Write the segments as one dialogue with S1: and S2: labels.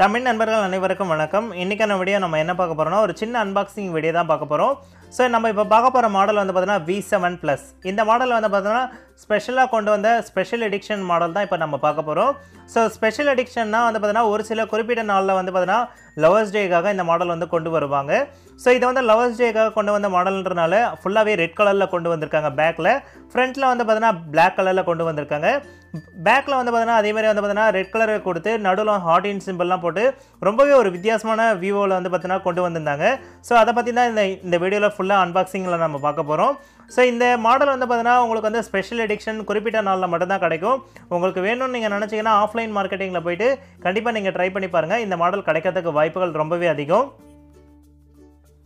S1: தமிழ் நண்பர்கள் அனைவருக்கும் வணக்கம். இன்னைக்கான வீடியோ நம்ம என்ன பார்க்க போறோம்னா ஒரு சின்ன அன்பாக்சிங் வீடியோ தான் பார்க்க போறோம். சோ நம்ம இப்ப பார்க்க போற மாடல் வந்து பார்த்தீங்கன்னா V7 Plus. இந்த மாடல் வந்து பார்த்தீங்கன்னா ஸ்பெஷலா கொண்டு வந்த ஸ்பெஷல் எடிஷன் மாடல் தான் இப்ப நம்ம பார்க்க போறோம். சோ ஸ்பெஷல் எடிஷன்னா வந்து பார்த்தீங்கன்னா ஒரு சில குறிப்பிட்ட நாள்ல வந்து பார்த்தீங்கன்னா லவர்ஸ் டேக்காக இந்த மாடல் வந்து கொண்டு வருவாங்க. சோ இது வந்து லவர்ஸ் டேக்காக கொண்டு வந்த மாடல்ன்றனால ஃபுல்லாவே ரெட் கலர்ல கொண்டு வந்திருக்காங்க பேக்ல. ஃப்ரண்ட்ல வந்து பார்த்தீங்கன்னா Black கலர்ல கொண்டு வந்திருக்காங்க. பேக்ல வந்து பார்த்தீங்கன்னா அதே மாதிரி வந்து பார்த்தீங்கன்னா ரெட் கலர் கொடுத்து நடுவுல ஹார்ட் இன் சிம்பிள்லாம் போட்டு ரொம்பவே ஒரு வித்தியாசமான விவோல வந்து பார்த்தீங்கன்னா கொண்டு வந்திருந்தாங்க. சோ அத பத்தி தான் இந்த வீடியோல ஃபுல்லா அன்பாக்சிங்ல நம்ம பார்க்க போறோம். சோ இந்த மாடல் வந்து பார்த்தீங்கன்னா உங்களுக்கு வந்து ஸ்பெஷல் எடிஷன் குறிப்பிட்ட நாள்ல மட்டும் தான் கிடைக்கும். உங்களுக்கு வேணும்னு நீங்க நினைச்சீங்கன்னா ஆஃப்லைன் மார்க்கெட்டிங்ல போய்ட்டு கண்டிப்பா நீங்க ட்ரை பண்ணி பாருங்க. இந்த மாடல் கிடைக்கிறதுக்கு வாய்ப்புகள் ரொம்பவே அதிகம்.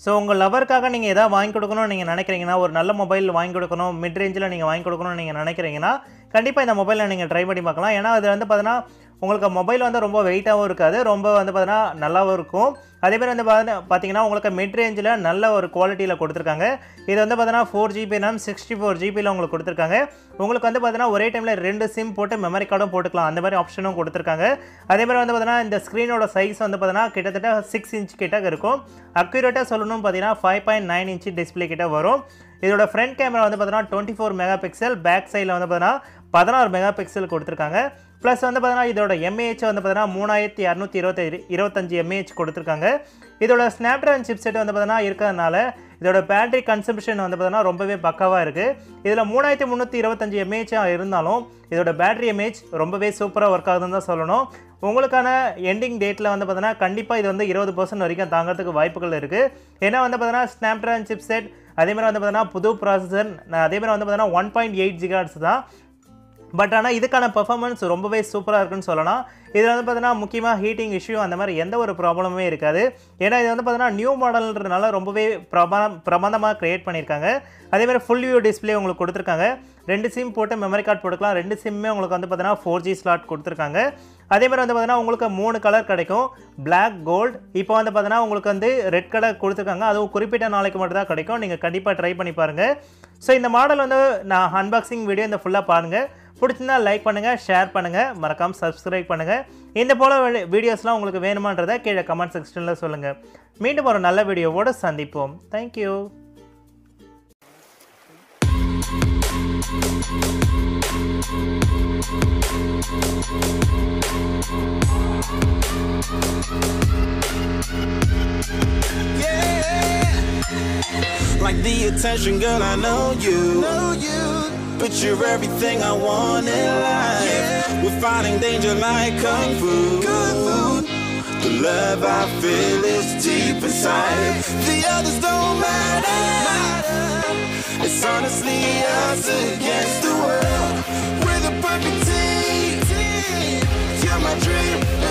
S1: சோ உங்க லவர்க்காக நீங்க ஏதாவது வாங்கி கொடுக்கணும்னு நீங்க நினைக்கிறீங்கன்னா ஒரு நல்ல மொபைல் வாங்கி கொடுக்கணும் மிட் ரேஞ்சில நீங்க வாங்கி கொடுக்கணும்னு நீங்க நினைக்கிறீங்கன்னா கண்டிப்பா இந்த மொபைலை நீங்க ட்ரை பண்ணி பார்க்கலாம். ஏன்னா அது வந்து பார்த்தீங்கன்னா உங்களுக்கு மொபைல் வந்து ரொம்ப வெயிட்டாகவும் இருக்காது, ரொம்ப வந்து பார்த்தீங்கன்னா நல்லாவும் இருக்கும். அதே மாதிரி வந்து பார்த்தீங்கன்னா உங்களுக்கு மிட் ரேஞ்சில் நல்ல ஒரு குவாலிட்டியில் கொடுத்துருக்காங்க. இது வந்து பார்த்தீங்கன்னா 4GB RAM 64GB உங்களுக்கு கொடுத்துருக்காங்க. உங்களுக்கு வந்து பார்த்தீங்கன்னா ஒரே டைமில் 2 சிம் போட்டு மெமரி கார்டும் போட்டுக்கலாம், அந்த மாதிரி ஆப்ஷனும் கொடுத்துருக்காங்க. அதே மாதிரி வந்து பார்த்தீங்கன்னா இந்த ஸ்க்ரீனோட சைஸ் வந்து பார்த்தீங்கன்னா கிட்டத்தட்ட 6 இன்ச் கிட்ட இருக்கும். அக்யூரேட்டாக சொல்லணும்னு பார்த்தீங்கன்னா 5.9 இன்ச் டிஸ்பிளே கிட்ட வரும். இதோட ஃப்ரண்ட் கேமரா வந்து பார்த்தீங்கன்னா 24 மெகா பிக்சல், பேக் சைடில் வந்து பார்த்தீங்கன்னா 16 மெகா பிக்சல் கொடுத்துருக்காங்க. ப்ளஸ் வந்து பார்த்தீங்கன்னா இதோட எம்ஏஹெச் வந்து பார்த்தீங்கன்னா 3225 எம்ஏஹெச் கொடுத்துருக்காங்க. இதோட ஸ்னாப்ட்ராகன் சிப்செட் வந்து பார்த்தீங்கன்னா இருக்கிறதுனால இதோட பேட்டரி கன்சம்ஷன் வந்து பார்த்தீங்கன்னா ரொம்பவே பக்காவாக இருக்குது. இதில் 3325 எம்ஏஹெச் இருந்தாலும் இதோட பேட்டரி எம்ஏஹெச் ரொம்பவே சூப்பராக ஒர்க் ஆகுதுன்னு தான் சொல்லணும். உங்களுக்கான எண்டிங் டேட்டில் வந்து பார்த்தீங்கன்னா கண்டிப்பாக இது வந்து 20% வரைக்கும் தாங்கிறதுக்கு வாய்ப்புகள் இருக்குது. ஏன்னா வந்து பார்த்தீங்கன்னா ஸ்னாப்ட்ராகன் சிப்செட், அதே மாதிரி வந்து பார்த்தீங்கன்னா புது ப்ராசஸர், அதே மாதிரி வந்து பார்த்தீங்கன்னா 1.8 GHz தான். பட் ஆனால் இதுக்கான பெர்ஃபார்மன்ஸ் ரொம்பவே சூப்பராக இருக்குன்னு சொல்லலாம். இதில் வந்து பார்த்தீங்கன்னா முக்கியமாக ஹீட்டிங் இஷ்யூ அந்த மாதிரி எந்த ஒரு ப்ராப்ளமுமே இருக்காது. ஏன்னா இது வந்து பார்த்தீங்கன்னா நியூ மாடல்ன்றதுனால ரொம்பவே பிரமாதமாக க்ரியேட் பண்ணியிருக்காங்க. அதேமாதிரி ஃபுல் வியூ டிஸ்பிளே உங்களுக்கு கொடுத்துருக்காங்க. 2 சிம் போட்டு மெமரி கார்டு போட்டுக்கலாம். 2 சிம்மே உங்களுக்கு வந்து பார்த்தீங்கன்னா 4G ஸ்லாட் கொடுத்துருக்காங்க. அதேமாதிரி வந்து பார்த்தீங்கன்னா உங்களுக்கு 3 கலர் கிடைக்கும், Black, Gold. இப்போ வந்து பார்த்தீங்கன்னா உங்களுக்கு வந்து ரெட் கலர் கொடுத்துருக்காங்க. அதுவும் குறிப்பிட்ட நாளைக்கு மட்டும் தான் கிடைக்கும். நீங்கள் கண்டிப்பாக ட்ரை பண்ணி பாருங்கள். ஸோ இந்த மாடல் வந்து நான் அன்பாக்சிங் வீடியோ இந்த ஃபுல்லாக பாருங்கள். பிடிச்சிருந்தா லைக் பண்ணுங்கள், ஷேர் பண்ணுங்கள், மறக்காமல் சப்ஸ்கிரைப் பண்ணுங்கள். இந்த போல வீடியோஸ்லாம் உங்களுக்கு வேணுமான்றதை கீழே கமெண்ட் செக்ஷனில் சொல்லுங்கள். மீண்டும் ஒரு நல்ல வீடியோவோடு சந்திப்போம். Thank you.
S2: Like the attention, girl, I know you. But you're everything I want in life. We're fighting danger like kung fu. The love I feel is deep inside. The others don't matter. It's honestly us against the world. We're the perfect team. You're my dream.